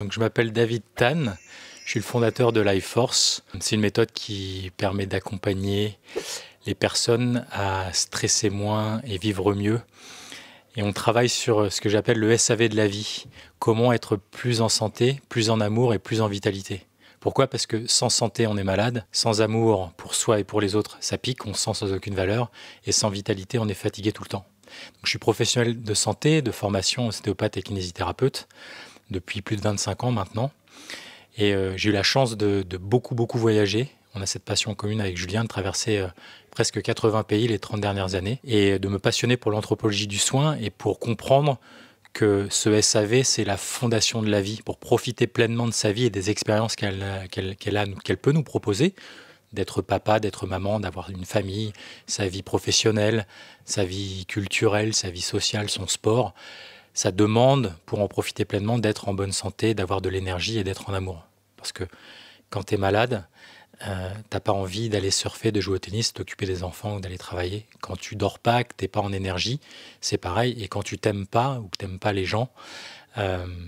Donc, je m'appelle David Tan, je suis le fondateur de Life Force. C'est une méthode qui permet d'accompagner les personnes à stresser moins et vivre mieux. Et on travaille sur ce que j'appelle le SAV de la vie. Comment être plus en santé, plus en amour et plus en vitalité. Pourquoi ? Parce que sans santé, on est malade. Sans amour pour soi et pour les autres, ça pique, on se sent sans aucune valeur. Et sans vitalité, on est fatigué tout le temps. Donc, je suis professionnel de santé, de formation ostéopathe et kinésithérapeute depuis plus de 25 ans maintenant. Et j'ai eu la chance de beaucoup voyager. On a cette passion commune avec Julien de traverser presque 80 pays les 30 dernières années et de me passionner pour l'anthropologie du soin et pour comprendre que ce SAV, c'est la fondation de la vie, pour profiter pleinement de sa vie et des expériences qu'elle peut nous proposer, d'être papa, d'être maman, d'avoir une famille, sa vie professionnelle, sa vie culturelle, sa vie sociale, son sport. Ça demande, pour en profiter pleinement, d'être en bonne santé, d'avoir de l'énergie et d'être en amour. Parce que quand tu es malade, t'as pas envie d'aller surfer, de jouer au tennis, t'occuper des enfants ou d'aller travailler. Quand tu dors pas, que t'es pas en énergie, c'est pareil. Et quand tu t'aimes pas ou que t'aimes pas les gens,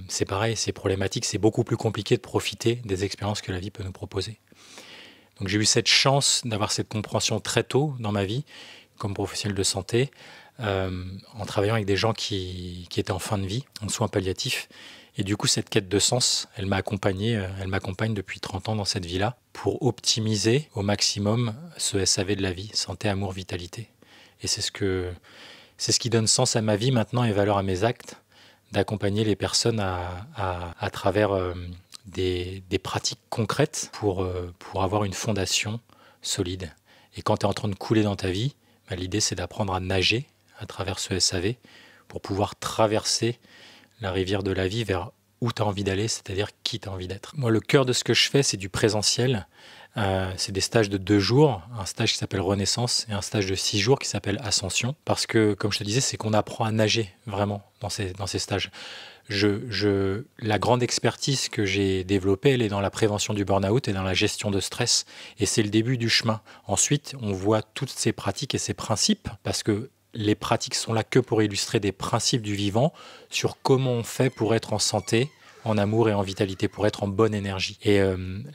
c'est pareil, c'est problématique. C'est beaucoup plus compliqué de profiter des expériences que la vie peut nous proposer. Donc j'ai eu cette chance d'avoir cette compréhension très tôt dans ma vie, comme professionnel de santé, en travaillant avec des gens qui étaient en fin de vie, en soins palliatifs. Et du coup, cette quête de sens, elle m'accompagne depuis 30 ans dans cette vie-là pour optimiser au maximum ce SAV de la vie, santé, amour, vitalité. Et c'est ce qui donne sens à ma vie maintenant et valeur à mes actes, d'accompagner les personnes à travers des pratiques concrètes pour avoir une fondation solide. Et quand tu es en train de couler dans ta vie, l'idée c'est d'apprendre à nager à travers ce SAV pour pouvoir traverser la rivière de la vie vers où tu as envie d'aller, c'est-à-dire qui tu as envie d'être. Moi, le cœur de ce que je fais, c'est du présentiel. C'est des stages de 2 jours, un stage qui s'appelle Renaissance et un stage de 6 jours qui s'appelle Ascension. Parce que, comme je te disais, c'est qu'on apprend à nager vraiment dans ces stages. La grande expertise que j'ai développée, elle est dans la prévention du burn-out et dans la gestion de stress. Et c'est le début du chemin. Ensuite, on voit toutes ces pratiques et ces principes parce que les pratiques sont là que pour illustrer des principes du vivant sur comment on fait pour être en santé, en amour et en vitalité, pour être en bonne énergie. Et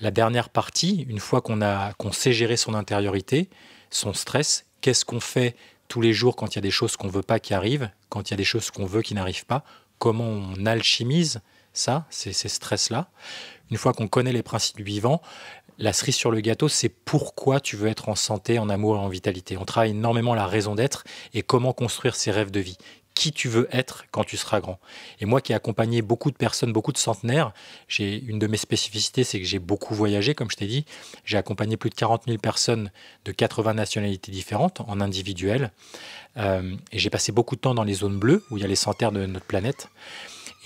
la dernière partie, une fois qu'on sait gérer son intériorité, son stress, qu'est-ce qu'on fait tous les jours quand il y a des choses qu'on ne veut pas qui arrivent, quand il y a des choses qu'on veut qui n'arrivent pas, comment on alchimise ça, ces stress-là. Une fois qu'on connaît les principes du vivant, la cerise sur le gâteau, c'est pourquoi tu veux être en santé, en amour et en vitalité. On travaille énormément la raison d'être et comment construire ses rêves de vie. Qui tu veux être quand tu seras grand. Et moi qui ai accompagné beaucoup de personnes, beaucoup de centenaires, une de mes spécificités, c'est que j'ai beaucoup voyagé, comme je t'ai dit. J'ai accompagné plus de 40 000 personnes de 80 nationalités différentes, en individuel. Et j'ai passé beaucoup de temps dans les zones bleues, où il y a les centenaires de notre planète.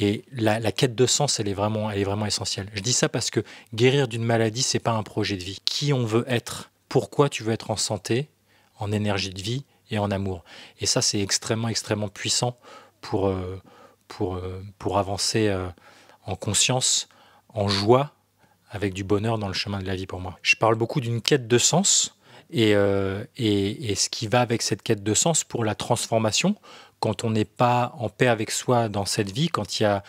Et la quête de sens, elle est vraiment essentielle. Je dis ça parce que guérir d'une maladie, c'est pas un projet de vie. Qui on veut être, pourquoi tu veux être en santé, en énergie de vie et en amour. Et ça, c'est extrêmement puissant pour avancer en conscience, en joie, avec du bonheur dans le chemin de la vie pour moi. Je parle beaucoup d'une quête de sens et ce qui va avec cette quête de sens pour la transformation, quand on n'est pas en paix avec soi dans cette vie, quand il y a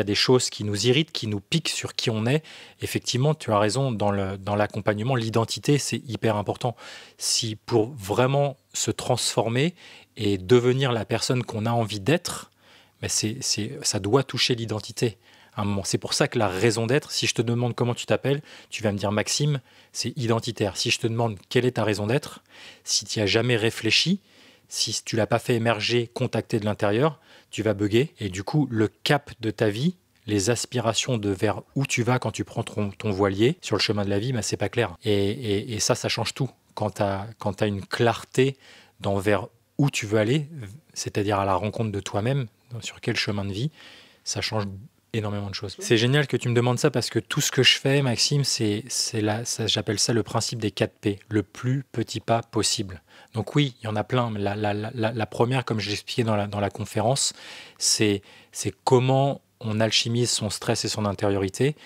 des choses qui nous irritent, qui nous piquent sur qui on est, effectivement, tu as raison, dans l'accompagnement, l'identité, c'est hyper important. Si pour vraiment se transformer et devenir la personne qu'on a envie d'être, ben ça doit toucher l'identité à un moment. C'est pour ça que la raison d'être, si je te demande comment tu t'appelles, tu vas me dire Maxime, c'est identitaire. Si je te demande quelle est ta raison d'être, si tu n'y as jamais réfléchi, si tu l'as pas fait émerger, contacter de l'intérieur, tu vas bugger. Et du coup, le cap de ta vie, les aspirations de vers où tu vas quand tu prends ton voilier sur le chemin de la vie, ben, c'est pas clair. Et ça change tout. Quand tu as une clarté dans vers où tu veux aller, c'est-à-dire à la rencontre de toi-même, sur quel chemin de vie, ça change énormément de choses. C'est génial que tu me demandes ça parce que tout ce que je fais, Maxime, j'appelle ça le principe des 4 P, le plus petit pas possible. Donc oui, il y en a plein. Mais la première, comme je l'expliquais dans la conférence, c'est comment on alchimise son stress et son intériorité.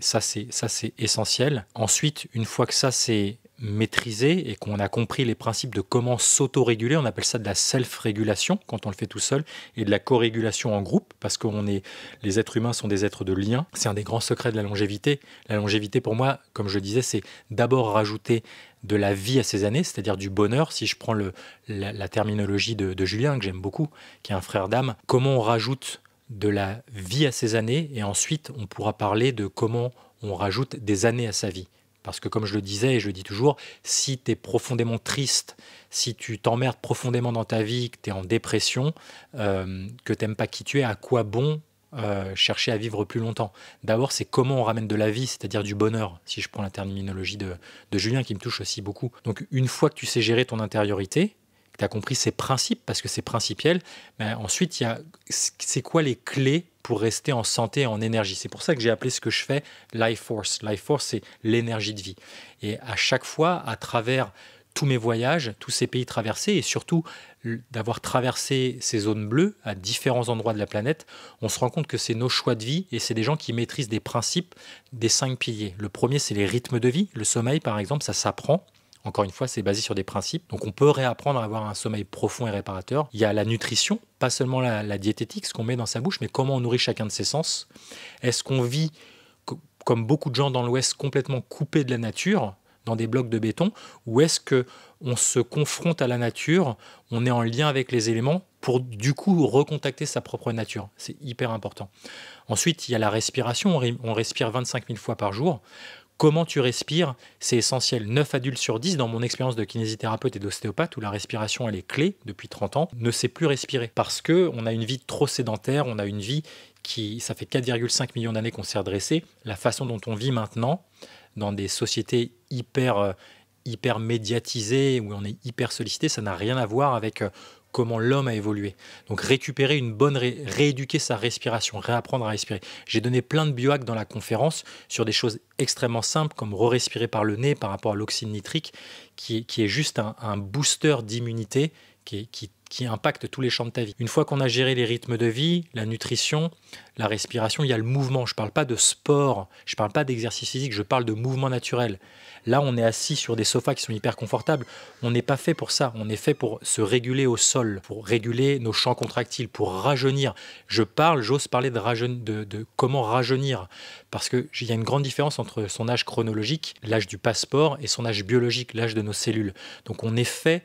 Ça, c'est essentiel. Ensuite, une fois que ça, c'est maîtrisé et qu'on a compris les principes de comment s'auto-réguler, on appelle ça de la self-régulation quand on le fait tout seul, et de la co-régulation en groupe, parce que les êtres humains sont des êtres de lien. C'est un des grands secrets de la longévité. La longévité, pour moi, comme je le disais, c'est d'abord rajouter de la vie à ses années, c'est-à-dire du bonheur. Si je prends la terminologie de Julien, que j'aime beaucoup, qui est un frère d'âme, comment on rajoute de la vie à ses années, et ensuite on pourra parler de comment on rajoute des années à sa vie. Parce que comme je le disais et je le dis toujours, si tu es profondément triste, si tu t'emmerdes profondément dans ta vie, que tu es en dépression, que tu n'aimes pas qui tu es, à quoi bon chercher à vivre plus longtemps? D'abord, c'est comment on ramène de la vie, c'est-à-dire du bonheur, si je prends la terminologie de Julien qui me touche aussi beaucoup. Donc une fois que tu sais gérer ton intériorité, que tu as compris ses principes, parce que c'est principiel, ben ensuite, c'est quoi les clés pour rester en santé et en énergie? C'est pour ça que j'ai appelé ce que je fais Life Force. Life Force, c'est l'énergie de vie. Et à chaque fois, à travers tous mes voyages, tous ces pays traversés, et surtout d'avoir traversé ces zones bleues à différents endroits de la planète, on se rend compte que c'est nos choix de vie et c'est des gens qui maîtrisent des principes des 5 piliers. Le premier, c'est les rythmes de vie. Le sommeil, par exemple, ça s'apprend. Encore une fois, c'est basé sur des principes. Donc on peut réapprendre à avoir un sommeil profond et réparateur. Il y a la nutrition, pas seulement la diététique, ce qu'on met dans sa bouche, mais comment on nourrit chacun de ses sens. Est-ce qu'on vit, comme beaucoup de gens dans l'Ouest, complètement coupés de la nature, dans des blocs de béton, ou est-ce qu'on se confronte à la nature, on est en lien avec les éléments pour du coup recontacter sa propre nature? C'est hyper important. Ensuite, il y a la respiration, on respire 25 000 fois par jour. Comment tu respires, c'est essentiel. 9 adultes sur 10, dans mon expérience de kinésithérapeute et d'ostéopathe, où la respiration elle est clé depuis 30 ans, ne sait plus respirer. Parce qu'on a une vie trop sédentaire, on a une vie ça fait 4,5 millions d'années qu'on s'est redressé. La façon dont on vit maintenant, dans des sociétés hyper médiatisées, où on est hyper sollicité, ça n'a rien à voir avec comment l'homme a évolué. Donc récupérer une bonne, rééduquer sa respiration, réapprendre à respirer. J'ai donné plein de biohacks dans la conférence sur des choses extrêmement simples comme re-respirer par le nez par rapport à l'oxyde nitrique qui est juste un booster d'immunité qui impacte tous les champs de ta vie. Une fois qu'on a géré les rythmes de vie, la nutrition, la respiration, il y a le mouvement. Je ne parle pas de sport, je ne parle pas d'exercice physique, je parle de mouvement naturel. Là, on est assis sur des sofas qui sont hyper confortables. On n'est pas fait pour ça. On est fait pour se réguler au sol, pour réguler nos champs contractiles, pour rajeunir. J'ose parler de comment rajeunir. Parce qu'il y a une grande différence entre son âge chronologique, l'âge du passeport, et son âge biologique, l'âge de nos cellules. Donc on est fait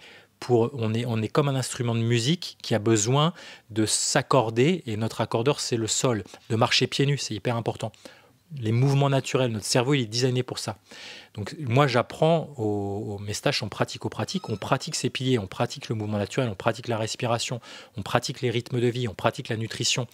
on est comme un instrument de musique qui a besoin de s'accorder, et notre accordeur, c'est le sol. De marcher pieds nus, c'est hyper important. Les mouvements naturels, notre cerveau, il est designé pour ça. Donc moi, j'apprends mes stages sont pratico-pratiques. On pratique ces piliers, on pratique le mouvement naturel, on pratique la respiration, on pratique les rythmes de vie, on pratique la nutrition.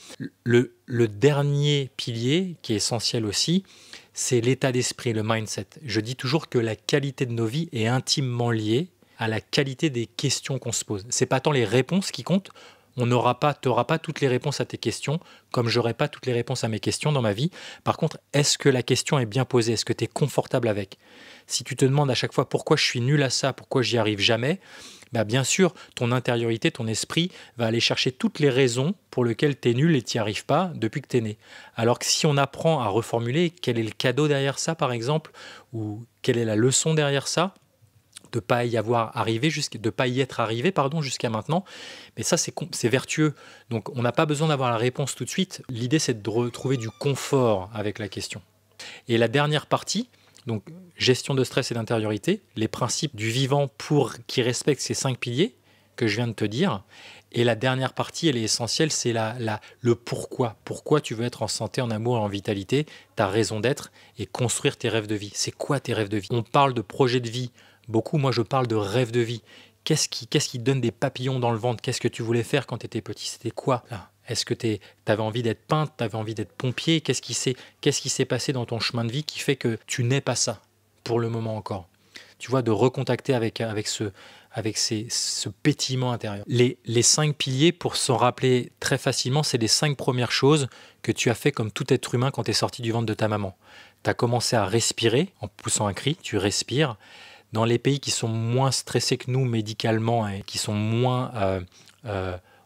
Le dernier pilier, qui est essentiel aussi, c'est l'état d'esprit, le mindset. Je dis toujours que la qualité de nos vies est intimement liée à la qualité des questions qu'on se pose. C'est pas tant les réponses qui comptent. Tu n'auras pas toutes les réponses à tes questions, comme j'aurai pas toutes les réponses à mes questions dans ma vie. Par contre, est-ce que la question est bien posée? Est-ce que tu es confortable avec? Si tu te demandes à chaque fois pourquoi je suis nul à ça, pourquoi j'y arrive jamais, bah bien sûr, ton intériorité, ton esprit va aller chercher toutes les raisons pour lesquelles tu es nul et tu n'y arrives pas depuis que tu es né. Alors que si on apprend à reformuler quel est le cadeau derrière ça, par exemple, ou quelle est la leçon derrière ça, de ne pas y être arrivé jusqu'à maintenant, mais ça c'est vertueux. Donc on n'a pas besoin d'avoir la réponse tout de suite. L'idée c'est de retrouver du confort avec la question. Et la dernière partie, donc gestion de stress et d'intériorité, les principes du vivant qui respectent ces 5 piliers que je viens de te dire. Et la dernière partie, elle est essentielle, c'est le pourquoi. Pourquoi tu veux être en santé, en amour et en vitalité, ta raison d'être, et construire tes rêves de vie. C'est quoi tes rêves de vie? On parle de projet de vie. Beaucoup, moi je parle de rêve de vie. Qu'est-ce qui te donne des papillons dans le ventre? Qu'est-ce que tu voulais faire quand tu étais petit? C'était quoi là? Est-ce que tu avais envie d'être peintre? Tu avais envie d'être pompier? Qu'est-ce qui s'est passé dans ton chemin de vie qui fait que tu n'es pas ça pour le moment encore? Tu vois, de recontacter avec ce pétillement intérieur. Les 5 piliers, pour s'en rappeler très facilement, c'est les 5 premières choses que tu as fait comme tout être humain quand tu es sorti du ventre de ta maman. Tu as commencé à respirer en poussant un cri, tu respires. Dans les pays qui sont moins stressés que nous médicalement et qui sont moins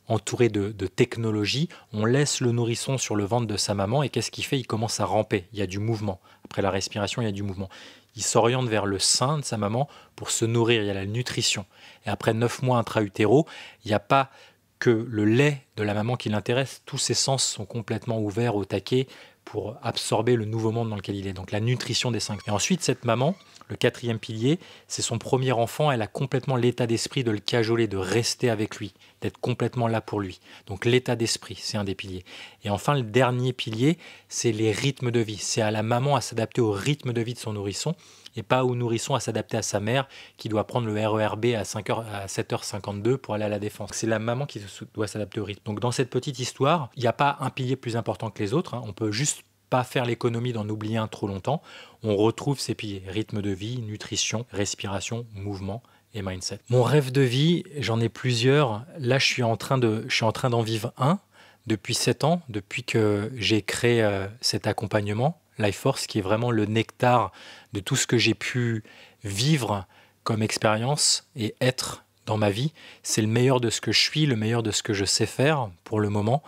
entourés de technologie, on laisse le nourrisson sur le ventre de sa maman et qu'est-ce qu'il fait? Il commence à ramper, il y a du mouvement. Après la respiration, il y a du mouvement. il s'oriente vers le sein de sa maman pour se nourrir. Il y a la nutrition. Et après 9 mois intra-utéro, il n'y a pas que le lait de la maman qui l'intéresse. Tous ses sens sont complètement ouverts au taquet pour absorber le nouveau monde dans lequel il est. Donc la nutrition des 5. Et ensuite, cette maman, le 4e pilier, c'est son premier enfant. Elle a complètement l'état d'esprit de le cajoler, de rester avec lui, d'être complètement là pour lui. Donc l'état d'esprit, c'est un des piliers. Et enfin, le dernier pilier, c'est les rythmes de vie. C'est à la maman à s'adapter au rythme de vie de son nourrisson et pas au nourrisson à s'adapter à sa mère qui doit prendre le RER B à 7h52 pour aller à la défense. C'est la maman qui doit s'adapter au rythme. Donc dans cette petite histoire, il n'y a pas un pilier plus important que les autres. On peut juste pas faire l'économie d'en oublier un trop longtemps. On retrouve ces piliers: rythme de vie, nutrition, respiration, mouvement et mindset. Mon rêve de vie, j'en ai plusieurs. Là, je suis en train d'en vivre un depuis 7 ans, depuis que j'ai créé cet accompagnement Life Force, qui est vraiment le nectar de tout ce que j'ai pu vivre comme expérience et être dans ma vie. C'est le meilleur de ce que je suis, le meilleur de ce que je sais faire pour le moment.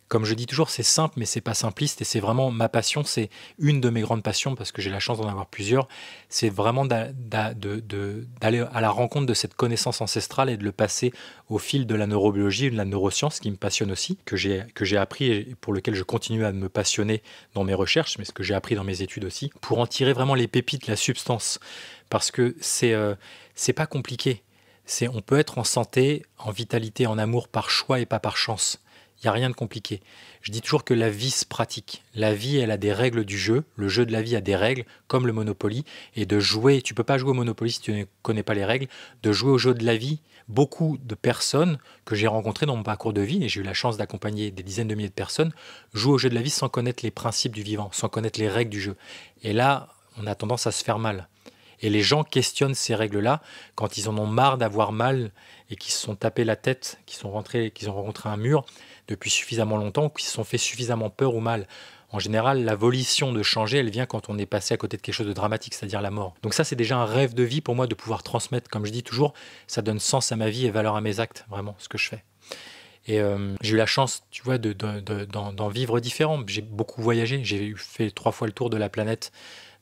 Comme je dis toujours, c'est simple, mais c'est pas simpliste, et c'est vraiment ma passion. C'est une de mes grandes passions, parce que j'ai la chance d'en avoir plusieurs. C'est vraiment d'aller à la rencontre de cette connaissance ancestrale et de le passer au fil de la neurobiologie et de la neuroscience, qui me passionne aussi, que j'ai appris et pour lequel je continue à me passionner dans mes recherches, mais ce que j'ai appris dans mes études aussi, pour en tirer vraiment les pépites, la substance. Parce que c'est pas compliqué. On peut être en santé, en vitalité, en amour par choix et pas par chance. Il n'y a rien de compliqué. Je dis toujours que la vie se pratique. La vie, elle a des règles du jeu. Le jeu de la vie a des règles, comme le Monopoly. Et de jouer, tu ne peux pas jouer au Monopoly si tu ne connais pas les règles. De jouer au jeu de la vie, beaucoup de personnes que j'ai rencontrées dans mon parcours de vie, et j'ai eu la chance d'accompagner des dizaines de milliers de personnes, jouent au jeu de la vie sans connaître les principes du vivant, sans connaître les règles du jeu. Et là, on a tendance à se faire mal. Et les gens questionnent ces règles-là quand ils en ont marre d'avoir mal et qu'ils se sont tapés la tête, qu'ils ont rencontré un mur depuis suffisamment longtemps, ou qu'ils se sont fait suffisamment peur ou mal. En général, la volition de changer, elle vient quand on est passé à côté de quelque chose de dramatique, c'est-à-dire la mort. Donc ça, c'est déjà un rêve de vie pour moi de pouvoir transmettre. Comme je dis toujours, ça donne sens à ma vie et valeur à mes actes, vraiment, ce que je fais. Et j'ai eu la chance, tu vois, d'en vivre différents. J'ai beaucoup voyagé. J'ai fait 3 fois le tour de la planète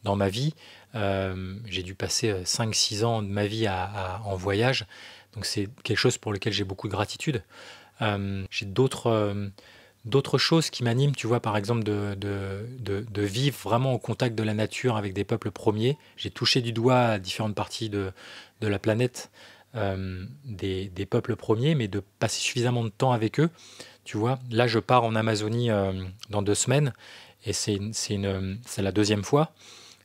dans ma vie. J'ai dû passer 5-6 ans de ma vie en voyage. Donc c'est quelque chose pour lequel j'ai beaucoup de gratitude. J'ai d'autres choses qui m'animent, tu vois, par exemple de vivre vraiment au contact de la nature avec des peuples premiers. J'ai touché du doigt à différentes parties de la planète, des peuples premiers, mais de passer suffisamment de temps avec eux. Tu vois, là je pars en Amazonie dans 2 semaines, et c'est la 2e fois.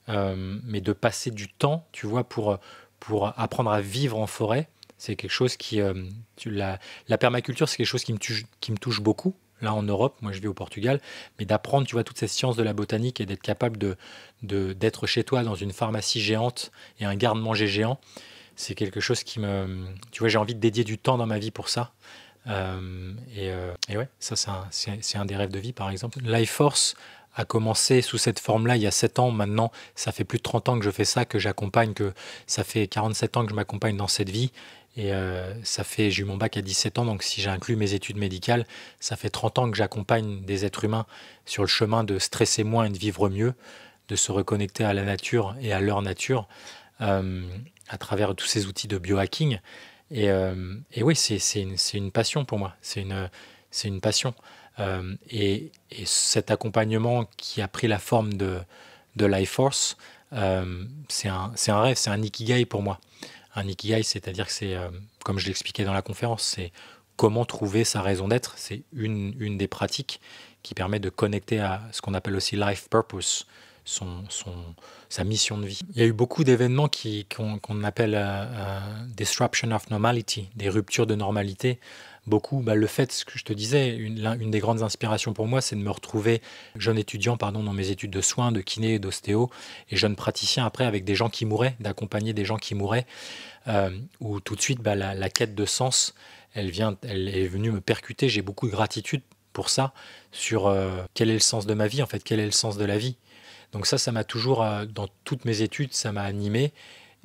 Mais de passer du temps, tu vois, pour apprendre à vivre en forêt, c'est quelque chose qui... la permaculture, c'est quelque chose qui me touche beaucoup, là en Europe. Moi, je vis au Portugal. Mais d'apprendre, tu vois, toute cette science de la botanique et d'être capable d'être chez toi dans une pharmacie géante et un garde-manger géant, c'est quelque chose qui me... Tu vois, j'ai envie de dédier du temps dans ma vie pour ça. Et ouais, ça, c'est un des rêves de vie, par exemple. Life Force a commencé sous cette forme-là il y a 7 ans. Maintenant, ça fait plus de 30 ans que je fais ça, que j'accompagne, que ça fait 47 ans que je m'accompagne dans cette vie. Et j'ai eu mon bac à 17 ans, donc si j'inclus mes études médicales, ça fait 30 ans que j'accompagne des êtres humains sur le chemin de stresser moins et de vivre mieux, de se reconnecter à la nature et à leur nature, à travers tous ces outils de biohacking. Et oui, c'est une passion pour moi. C'est une passion. Et cet accompagnement qui a pris la forme de Life Force, c'est un rêve, c'est un ikigai pour moi. Un ikigai, c'est-à-dire que c'est, comme je l'expliquais dans la conférence, c'est comment trouver sa raison d'être. C'est une des pratiques qui permet de connecter à ce qu'on appelle aussi life purpose, sa mission de vie. Il y a eu beaucoup d'événements qu'on appelle disruption of normality, des ruptures de normalité. Beaucoup, le fait, ce que je te disais, une des grandes inspirations pour moi, c'est de me retrouver jeune étudiant dans mes études de soins, de kiné, d'ostéo, et jeune praticien après avec des gens qui mouraient, d'accompagner des gens qui mouraient, où tout de suite, la quête de sens, elle est venue me percuter. J'ai beaucoup de gratitude pour ça, sur quel est le sens de ma vie, en fait, quel est le sens de la vie. Donc ça m'a toujours, dans toutes mes études, ça m'a animé.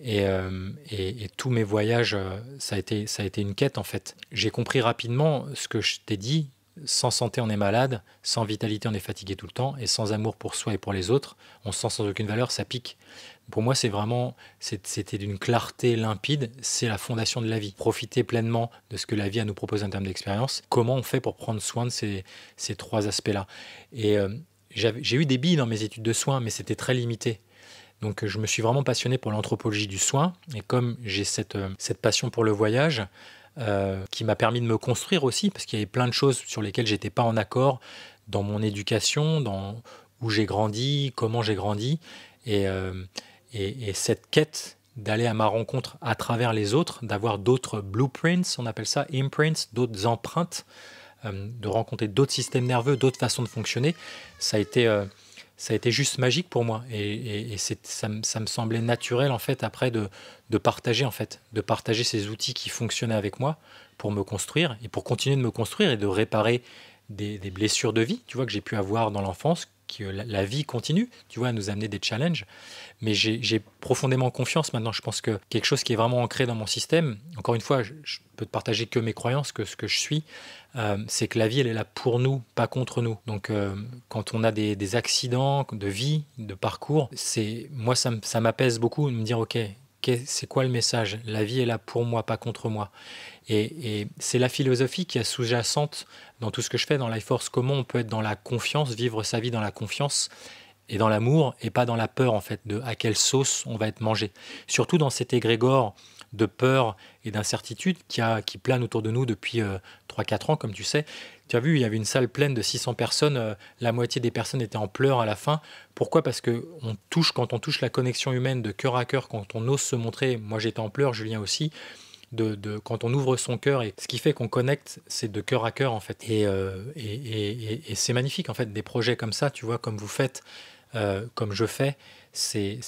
Et tous mes voyages, ça a été une quête en fait. J'ai compris rapidement ce que je t'ai dit, Sans santé, on est malade. Sans vitalité, on est fatigué tout le temps. Et sans amour pour soi et pour les autres, on se sent sans aucune valeur, ça pique. Pour moi, c'était d'une clarté limpide. C'est la fondation de la vie. Profiter pleinement de ce que la vie a à nous proposer en termes d'expérience. Comment on fait pour prendre soin de ces trois aspects-là? Et j'ai eu des billes dans mes études de soins, mais c'était très limité. Donc je me suis vraiment passionné pour l'anthropologie du soin. Et comme j'ai cette passion pour le voyage, qui m'a permis de me construire aussi, parce qu'il y avait plein de choses sur lesquelles j'étais pas en accord dans mon éducation, dans où j'ai grandi, comment j'ai grandi. Et, cette quête d'aller à ma rencontre à travers les autres, d'avoir d'autres blueprints, on appelle ça imprints, d'autres empreintes, de rencontrer d'autres systèmes nerveux, d'autres façons de fonctionner, ça a été juste magique pour moi. Et ça me semblait naturel en fait après de partager ces outils qui fonctionnaient avec moi pour me construire et pour continuer de me construire et de réparer des blessures de vie, tu vois, que j'ai pu avoir dans l'enfance, que la vie continue, tu vois, à nous amener des challenges. Mais j'ai profondément confiance maintenant. Je pense que quelque chose qui est vraiment ancré dans mon système, encore une fois, je peux te partager que mes croyances, que ce que je suis, c'est que la vie, elle est là pour nous, pas contre nous. Donc, quand on a des accidents de vie, de parcours, moi, ça m'apaise beaucoup de me dire, OK, c'est quoi le message? La vie est là pour moi, pas contre moi. Et c'est la philosophie qui est sous-jacente dans tout ce que je fais dans Life Force. Comment on peut être dans la confiance, vivre sa vie dans la confiance et dans l'amour, et pas dans la peur, en fait, de à quelle sauce on va être mangé. Surtout dans cet égrégore de peur et d'incertitude qui plane autour de nous depuis 3-4 ans, comme tu sais. Tu as vu, il y avait une salle pleine de 600 personnes, la moitié des personnes étaient en pleurs à la fin. Pourquoi? Parce que quand on touche la connexion humaine de cœur à cœur, quand on ose se montrer, moi j'étais en pleurs, Julien aussi, quand on ouvre son cœur, et ce qui fait qu'on connecte, c'est de cœur à cœur en fait. Et c'est magnifique en fait, des projets comme ça, tu vois, comme vous faites, comme je fais, c'est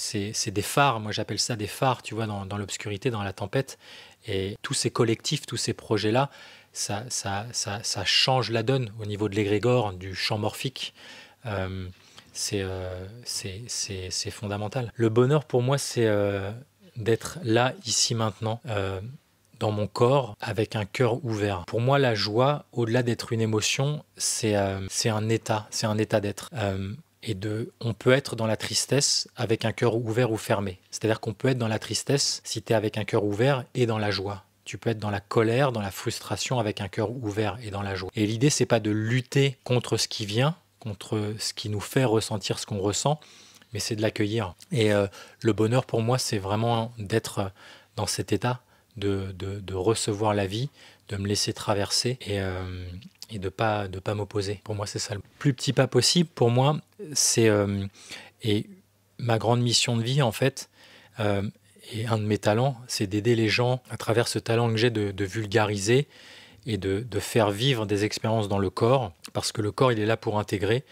des phares, moi j'appelle ça des phares, tu vois, dans l'obscurité, dans la tempête. Et tous ces collectifs, tous ces projets-là, ça change la donne au niveau de l'égrégore, du champ morphique. C'est fondamental. Le bonheur pour moi, c'est d'être là, ici, maintenant, dans mon corps, avec un cœur ouvert. Pour moi, la joie, au-delà d'être une émotion, c'est un état d'être. On peut être dans la tristesse avec un cœur ouvert ou fermé. C'est-à-dire qu'on peut être dans la tristesse si tu es avec un cœur ouvert et dans la joie. Tu peux être dans la colère, dans la frustration avec un cœur ouvert et dans la joie. Et l'idée, c'est pas de lutter contre ce qui vient, contre ce qui nous fait ressentir ce qu'on ressent, mais c'est de l'accueillir. Et le bonheur pour moi, c'est vraiment d'être dans cet état, de recevoir la vie, de me laisser traverser et de pas m'opposer. Pour moi, c'est ça. Le plus petit pas possible, pour moi, c'est et ma grande mission de vie, en fait, et un de mes talents, c'est d'aider les gens à travers ce talent que j'ai de vulgariser et de faire vivre des expériences dans le corps, parce que le corps, il est là pour intégrer,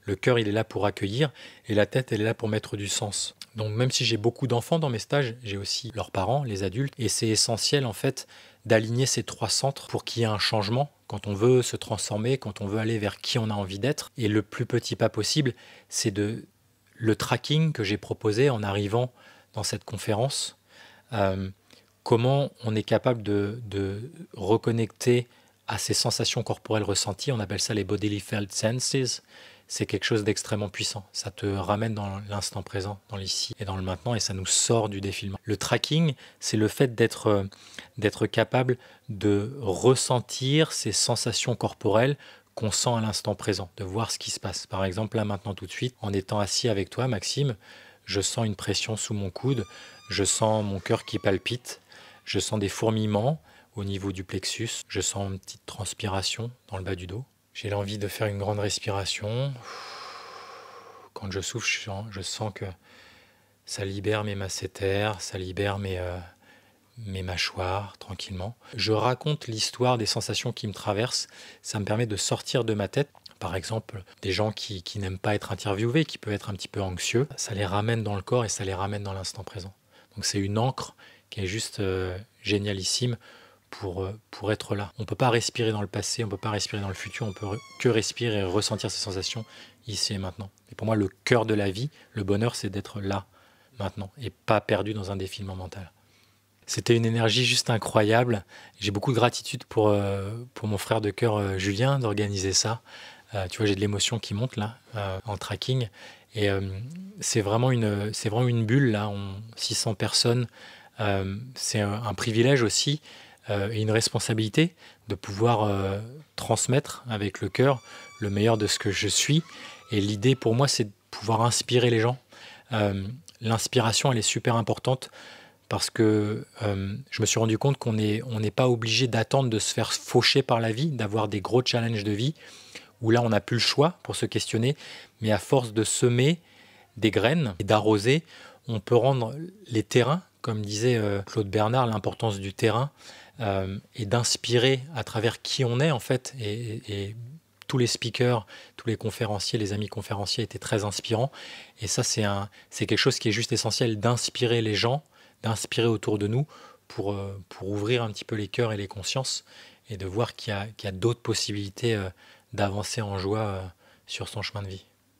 le cœur, il est là pour accueillir, et la tête, elle est là pour mettre du sens. Donc même si j'ai beaucoup d'enfants dans mes stages, j'ai aussi leurs parents, les adultes, et c'est essentiel en fait d'aligner ces trois centres pour qu'il y ait un changement quand on veut se transformer, quand on veut aller vers qui on a envie d'être. Et le plus petit pas possible, c'est le tracking que j'ai proposé en arrivant dans cette conférence. Comment on est capable de reconnecter à ces sensations corporelles ressenties. On appelle ça les bodily felt senses. C'est quelque chose d'extrêmement puissant. Ça te ramène dans l'instant présent, dans l'ici et dans le maintenant, et ça nous sort du défilement. Le tracking, c'est le fait d'être capable de ressentir ces sensations corporelles qu'on sent à l'instant présent, de voir ce qui se passe. Par exemple, là, maintenant, tout de suite, en étant assis avec toi, Maxime, je sens une pression sous mon coude, je sens mon cœur qui palpite, je sens des fourmillements au niveau du plexus, je sens une petite transpiration dans le bas du dos. J'ai l'envie de faire une grande respiration. Quand je souffle, je sens que ça libère mes masséters, ça libère mes mâchoires tranquillement. Je raconte l'histoire des sensations qui me traversent. Ça me permet de sortir de ma tête. Par exemple, des gens qui n'aiment pas être interviewés, qui peuvent être un petit peu anxieux, ça les ramène dans le corps et ça les ramène dans l'instant présent. Donc c'est une ancre qui est juste génialissime pour être là. On ne peut pas respirer dans le passé, on ne peut pas respirer dans le futur, on peut que respirer et ressentir ces sensations ici et maintenant. Et pour moi, le cœur de la vie, le bonheur, c'est d'être là, maintenant, et pas perdu dans un défilement mental. C'était une énergie juste incroyable. J'ai beaucoup de gratitude pour mon frère de cœur Julien d'organiser ça. Tu vois, j'ai de l'émotion qui monte là en tracking. Et c'est vraiment une bulle là, 600 personnes. C'est un privilège aussi et une responsabilité de pouvoir transmettre avec le cœur le meilleur de ce que je suis. Et l'idée pour moi, c'est de pouvoir inspirer les gens. Euh, L'inspiration, elle est super importante parce que je me suis rendu compte on n'est pas obligé d'attendre de se faire faucher par la vie, d'avoir des gros challenges de vie, où là on n'a plus le choix pour se questionner, mais à force de semer des graines et d'arroser, on peut rendre les terrains, comme disait Claude Bernard, l'importance du terrain, et d'inspirer à travers qui on est en fait, et tous les speakers, tous les conférenciers, les amis conférenciers étaient très inspirants. Et ça, c'est quelque chose qui est juste essentiel, d'inspirer les gens, d'inspirer autour de nous pour ouvrir un petit peu les cœurs et les consciences et de voir qu'il y a d'autres possibilités d'avancer en joie sur son chemin de vie.